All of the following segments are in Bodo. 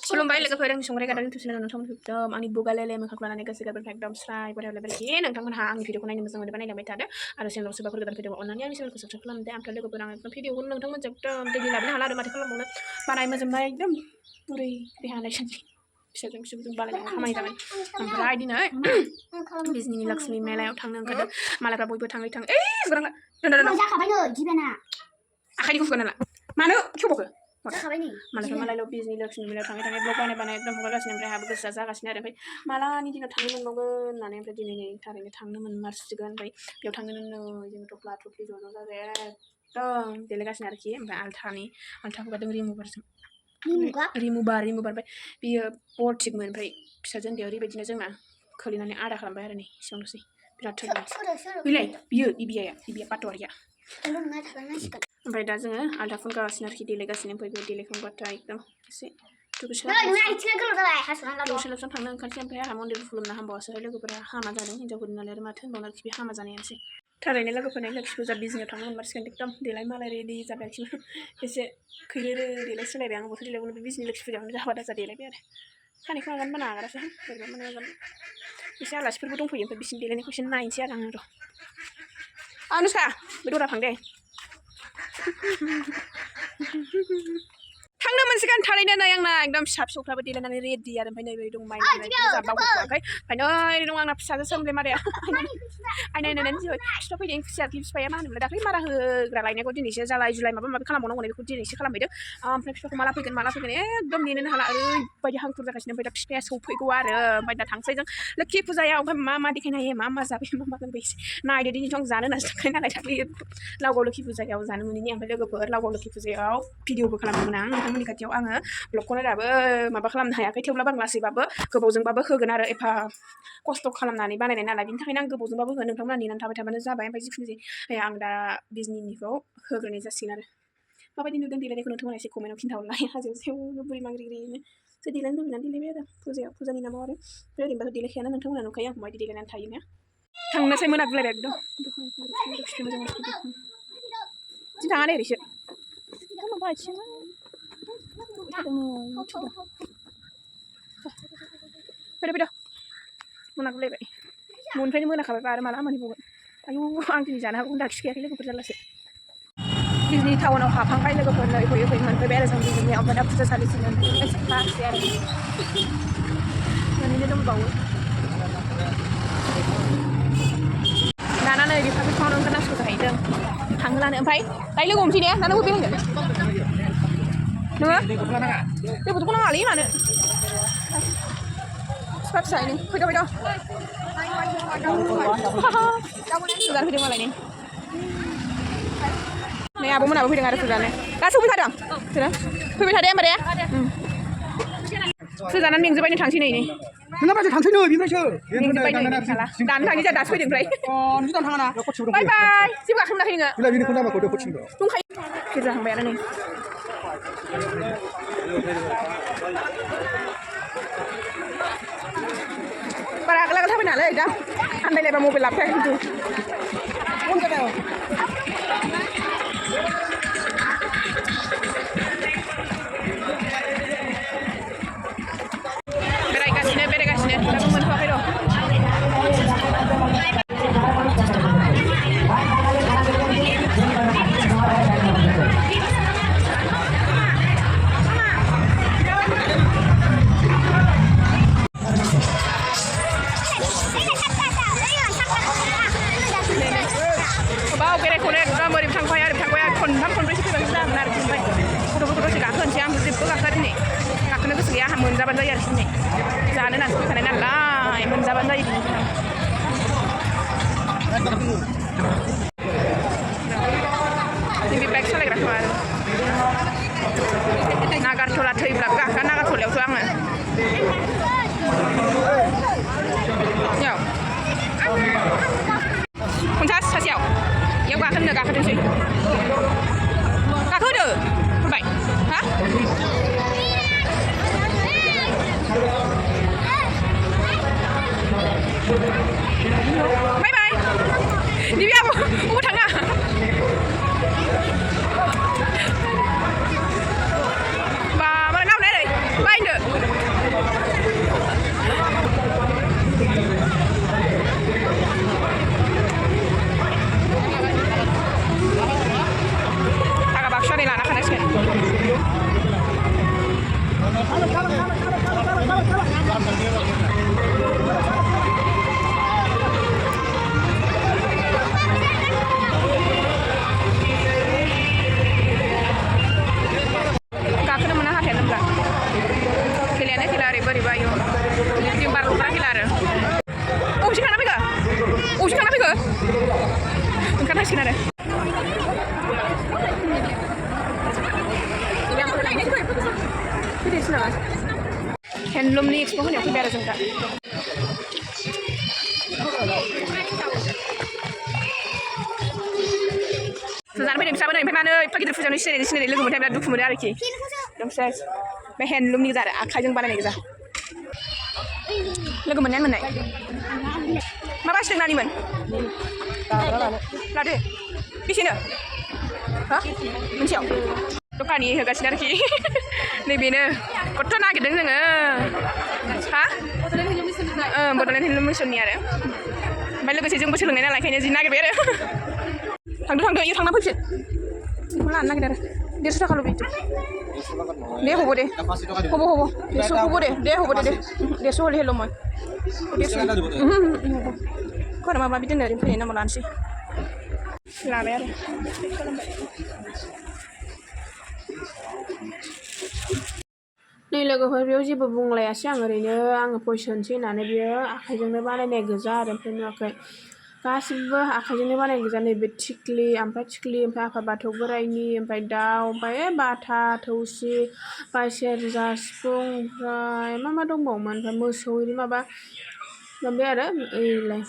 खुलुमबाय लोगोफोर आंनि संग्राय गादानि इउटुब चेनेलाव नोंथांमोनखौ आंनि बुगालेले मोखांखौ लानानै गोसो गोरबोनिफ्राय एकदम स्राय बरायलायबायखि नोंथांमोनहा आंनि भिडिअखौ नायनो मोजां मोनोबा नायलांबाय थादो आरो चेनेलाव सोरबाफोर गोदान फैदोंबा अननानै आंनि चेनेलखौ साबस्क्राइब खालामदो ओमफ्राय लोगोफोर आं एकदम भिडिअखौ नोंथांमोनजों एकदम दैलि लाबोनो हाला आरो माथो खालामबावनो बानाय मोजोमनाय एकदम बुरै देहा नायसानदि फिसाजों फिसौजों बालायनाय खामानि जाबाय ओमफ्राय दिनै बिजनिनि लक्ष्मी मेलायाव थांनो ओंखारदों मालायफ्रा बयबो थाङै थाङै आखाइनि गुफुर नाला मानो खेवबावखो मालायफ्रा मालायल' बिजनि लक्ष्मी मेलायाव थाङै थाङै ब्लग बानाय एकदम हगारगासिनो ओमफ्राय आंहाबो गोसोआ जागासिनो आरो ओमफ्राय मालानि दिनाव थांनो मोनबावगोन होननानै ओमफ्राय दिनै थारैनो थांनो मोनमारसिगोन ओमफ्राय बेयाव थांनो जों थफ्ला थफ्लि ज' ज' जाजाय एकदम देलायगासिनो आरोखि ओमफ्राय आल्थाखौ गादों रिमुभारजों रिमुभार ओमफ्राय बियो बरथिकमोन ओमफ्राय फिसाजो उन्दैया ओरैबायदिनो जोंना खोलैनानै आदा खालामबाय आरो नै सिगांल'सै बिराद थोरबाय बिलाय बियो इबिया पाटवारिया ओमफ्राय दा जोङो आलदा फुनगासिनो आरोखि देलायगासिनो ओमफ्राय बे देलायखांबाथाय एकदम एसे दसे थांनो ओंखारसै ओमफ्राय आंहा मन्दिर खुलुमना हामबावासै लोगोफोरा हामा जादों हिन्जावफोरनि नालाय आरो माथो होनबावनो आरोखि बे हामा जानायानोसै थारैनो लोगोफोरनि लोखि फुजा बिजनियाव थांनो मोनमारसिगोन एकदम देलाय मालाय रेडि जाबाय आरोखि एसे खैरो देलाय सोलायबाय आं बोथोर देलायबावनो बे बिजनि लोखि फुजायावनो जाबा दाजा देलायबाय आरो खानायखौ आगानबा नागारासै बोरैबा मोनो आगान एसे आलासिफोरबो दंफैयो ओमफ्राय बिसिनि देलायनायखौ एसे नायनोसै आरो आङो र' अनुष्का बे दरा थांदे थांनो मोनसिगोन थारैनो नै आंना एकदम फिसा फिसौफ्राबो देलायनानै रेडि आरो ओमफ्य नैबे दं माइ जाबावगोन ओमफ्राय नै दं आंना फिसाजो सोमले मादैया नायनानै फिफा फैदों खुसिया फिफाया मा होनोमोनलाय दाख्लै मारा होग्रा लायनायखौ दिनैसो जुलाइ माबा माबि खालामबावनांगौ बेखौ दिनैसो खालामहैदों ओमफ्राय फिफाखौ माला फैगोन एकदम नेनोनो हाला ओरैबायदि हांखुर जागासिनो ओमफ्राय दा फिफाया सौफैगौ आरो ओमफ्य दा थांसै जों लोखि फुजायाव ओमफ्राय मा देखायनो हायो मा जाबोयो मा लोंबोयो नायदो दिनैथ' आं जानो होननासो थांखायो नालाय दाख्लै लावगाव लोखि फुजायाव जानो मोनैनि ओमफ्राय लोगोफोर लावगाव लोखि फुजायाव भिडिअबो खालामदोंमोन आं नोंथांमोननि खाथियाव आङो ब्लगखौनो दाबो माबा खालामनो हायाखै थेवब्लाबो आं लासैबाबो गोबावजोंबाबो होगोन आरो एफा खस्थ' खालामनानै बानायनाय नालाय बिनि थाखायनो आं गोबावजोंबाबो होगोन नोंथांमोना नेनानै थाबाय थाबानो जाबाय ओमफ्राय जिखुनु जाया आं दा बिजनिनिखौ होग्रोनाय जासिगोन आरो माबायदि नुदों देलायनायखौ नोंथांमोना एसे कमेन्टआव खिन्थाहरलाय हाजोआव सेवनो बुरै मांग्रिग्रिनो सो देलायनो लुबैनानै देलायबाय आरो फुजानि नामाव आरो ओमफ्राय ओरैनोबाथ' देलायखायाना नोंथांमोना नुखायो आं माबायदि देलायनानै थायोना थांनोसै मोनाबिलिबाय एकदम बिदि थाङा दे ओरैसो माबा आथिङा फैदो मोनागुलायबाय न'निफ्रायनो मोनाखाबायबा आरो माला मोनहैबावगोन आयु आं दिनै जानो हागौ होनना खिखायाखै लोगोफोर जारलासो बिजनि टाउनाव हाबहांबाय लोगोफोर नै फैयै मोनफैबाय आरो जों बिजनियाव ओमफ्राय दा फुजासालिसिम मोनफैबाय आरो ओरैनो दंबावो दाना नै बिफा बिफाङावनो ओंखारनांसिगौ जाहैदों थांनो लानो ओमफ्राय दायो लोगो हमसै ने दाना बबे होनगोन नोङो बे गथ'खौ नाङालै मानो फिसा फिसायैनो फैद' गोजान फैदों मालाय नै आब'मोनाबो फैदों आरो फुजानो दा सफैखादों फैबाय थादे होमबा दे फुजानानै मेंजोबबायनो थांसै नै नोंना बायदि थांसै नै बिनिफ्रायसो दानो थांनि जा दासो फैदों ओमफ्राय बाय बाय जेबो गाखोनो मोनाखै नोङो दंखायो गिर जाहांबायानो नै बारा आगोल थाबायनालै दा आन्दायलायबा मबाइल लाबोखाया खिन्थु बेरायगासिनो दाबो मोनथ'वाखै र' बेरायखौनो एकदम ओरैबो थांबाय खनथाम खनब्रैसो फैबानो जागोन आरोखि ओमफ्राय गथ'फोरखौ दसे गाखोनोसै आं जेबो गाखोआ दिनै गाखोनो गोसो गैया आंहा मोनजाबानो जायो आरोखि दिनै जानो होननासो फैखानाय नालाय मोनजाबानो जायो दिनै बाइक सालायग्राखौ आरो नागारट'ला थैब्लाबो गाखोआ नागारट'लायावथ' आङो पन्सास सासेयाव इयाव गाखोदोंसै गाखोदो होनबाय हा बाय बाय दिबि आब' बबाव थाङा बा मालाय नामलाय बायनो थाखा बाक्सुआनै लाना खानांसिगोन गाखोनो मोना हाथायानो होनब्ला खेलायानो खेला ओरै बोरैबा आयौ जों बारल'ग्रा खेला आरो अबेसिम थांना फैखो अबेसिम थांना फैखो ओंखारनांसिगोन आरो हेन्डलुमनि एक्सप' होनायाव फैबाय आरो जों दा जानो फैदों फिसाबो नै ओमफ्राय मानो एफा गिदिर फुजायावनो सिनायनाय लोगो मोनथाय बिराद दुखु मोनो आरोखि ओमफ्राय बे हेन्डलुमनि गोजा आरो आखाइजों बानायनाय गोजा लोगो मोननायानो मोननाय मा बासिदों नानिमोन लादो बेसेनो हा मोनसेयाव दखानि होगासिनो आरोखि नैबेनो खथ' नागिरदों जोङो हा बड'लेण्ड हेन्डलुम मिसननि आरो ओमफ्राय लोगोसे जोंबो सोलोंनाय नालाय ओंखायनो जि नागिरबाय आरो थांदो इयो थांना फैफिन बेखौ लानो नागिरदों आरो 150 थाखाल' बिदि दे हबो दे हबो 150 हबो दे 150 हले हेल' মই 150 खर माबा बिदिनो ओरैनो फैनाय नामाव लानोसै लाबाय आरो नै लोगोफोर बेयाव जेबो बुंलायासै आं ओरैनो आङो फैसा होनोसै होननानै बियो आखाइजोंनो बानायनाय गोजा आरो ओमफ्राय नुवाखै गासिबो आखाइजोंनो बानायनाय गोजा नैबे थिख्लि ओमफ्राय आफा बाथौ बोराइनि ओमफ्राय दाउ ओमफ्राय बाथा थौसि ओमफ्राय सेरजा सिफुं ओमफ्राय मा दंबावोमोन ओमफ्राय मोसौ बिदि माबाय आरो ओइलाय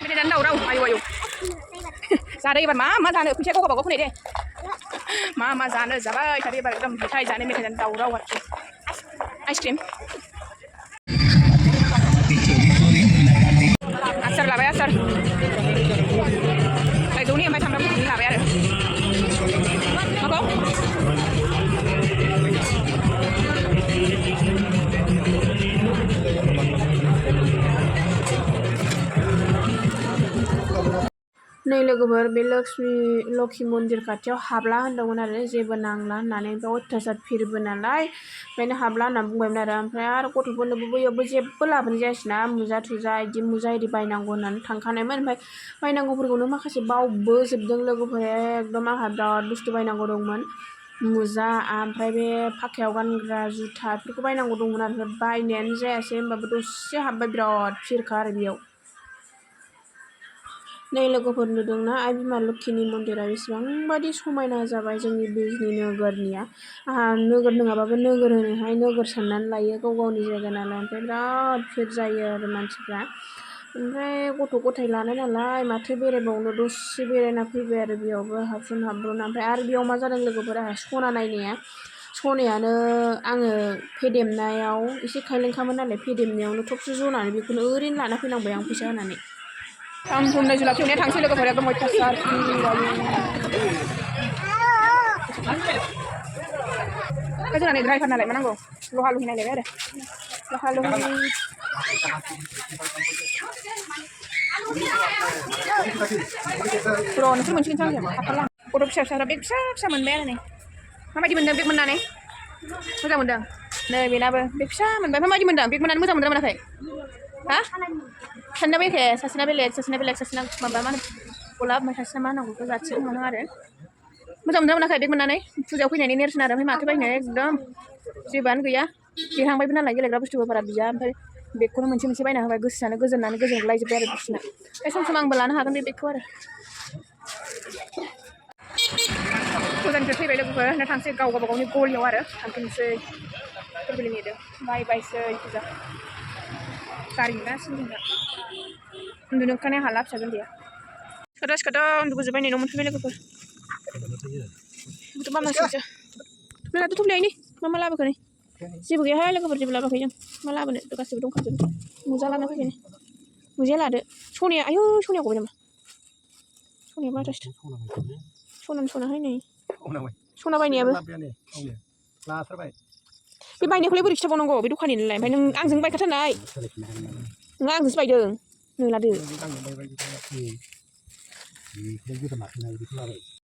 मेथाइ जानो दावराव आयौ जादो एबार मा जानो फैसाया गाव गावबागाव फोनाय दे मा जानो जाबाय थादो एबार एकदम मेथाइ जानो दावराव आरोखि आइसक्रिम आसार लाबाय आसार थाइजौनि ओमफ्राय सामब्राम गुफुरनि लाबाय आरो माखौ नै लोगोफोर बे लक्ष्मी मन्दिर खाथियाव हाबला होनदोंमोन आरो जेबो नांला होननानै ओमफ्राय अयथासार भिरबो नालाय ओंखायनो हाबला होनना बुंबायमोन आरो ओमफ्राय गथ'फोरनोबो बैयावबो जेबो लाबोनाय जायासैना मुजा थुजा बिदि मुजा इदि बायनांगौ होननानै थांखानायमोन ओमफ्राय बायनांगौफोरखौनो माखासे बावबोजोबदों लोगोफोरा एकदम आंहा बिराद बुस्थु बायनांगौ दंमोन मुजा ओमफ्राय बे फाखायाव गानग्रा जुथा बेफोरखौ बायनांगौ दंमोन आरो बायनायानो जायासै होमबाबो दसे हाबबाय बिराद भिरखा आरो बेयाव नै लोगोफोर नुदोंना आइ बिमा लोखिनि मन्दिरा बेसेबांबादि समायना जाबाय जोंनि बिजनि नोगोरनिया आंहा नोगोर नङाबाबो नोगोर होनोहाय नोगोर साननानै लायो गाव गावनि जायगा नालाय ओमफ्राय बिराद भिर जायो आरो मानसिफ्रा ओमफ्राय गथ' गथाय लानाय नालाय माथो बेरायबावनो दसे बेरायना फैबाय आरो बेयावबो हाबसन हाब्रन ओमफ्राय आरो बेयाव मा जादों लोगोफोर आंहा सना नायनाया सनायानो आङो फेदेमनायाव एसे खायलेंखामोन नालाय फेदेमनायावनो थबसे जनानै बेखौनो ओरैनो लाना फैनांबाय आं फैसा होनानै थाम थुमनाय जुलाब खेवनाया थांसै लोगोफोर एकदम अयथासार जोंना नै ड्राइभार नालाय मा नांगौ लहा लहि नायलायबाय आरो लहा लहि र' नोंसोर मोनसिगोनसो आंजों हाबथारला गथ' फिसा बेग फिसा मोनबाय आरो नै माबायदि मोनदों बेग मोननानै मोजां मोनदों नै बेनाबो बेग फिसा मोनबाय माबायदि मोनदों बेग मोननानै मोजां मोनदों मोनाखै हा सानैनाबो एखे सासेना बेलेग सासेना माबा मा होनो गलाब ओमफ्राय सासेना मा होनांगौ बेखौ जाथि होनांगौ आरो मोजां मोनदों मोनाखै बेग मोननानै फुजायाव फैनायनि नेरसोन आरो ओमफ्राय माथो बायनो एकदम जेबोआनो गैया देरहांबायबो नालाय गेलेग्रा बुस्थुबो बारा बिया ओमफ्राय बेगखौनो मोनसे बायना होबाय गोसोआनो गोजोनग्लायजोब्बाय आरो बिसोरना ओमफ्राय सम आंबो लानो हागोन बे बेगखौ आरो फुजानिफ्राय फैबाय लोगोफोर दा थांसै गाव गावबागावनि गलियाव आरो थांफिनसै फिरबिलि नेदों बायसै फुजा गारि मोनासिनो जों दा उन्दुनो ओंखारनाय हाला फिसा गैया सिखादों उन्दुगोजोब्बाय नै न' मोनफैबाय लोगोफोर बुथुम बामनांसिगोनसो लादो थुब्लियायनि मा लाबोखो नै जेबो गैयाहाय लोगोफोर जेबो लाबोआखै जों मा लाबोनो गासिबो दंखाजोबो मुजा लाना फैबाय मुजाया लादो सनाया आयौ सनाया गबाय नामा सनाया बाथासो सनाहाय नै सना बायनायाबो बे बायनायखौलाय बोरै खिथाबावनांगौ बे दखानि नालाय ओमफ्राय नों आंजों बायखाथारनाय नों आंजोंसो बायदों नों लादो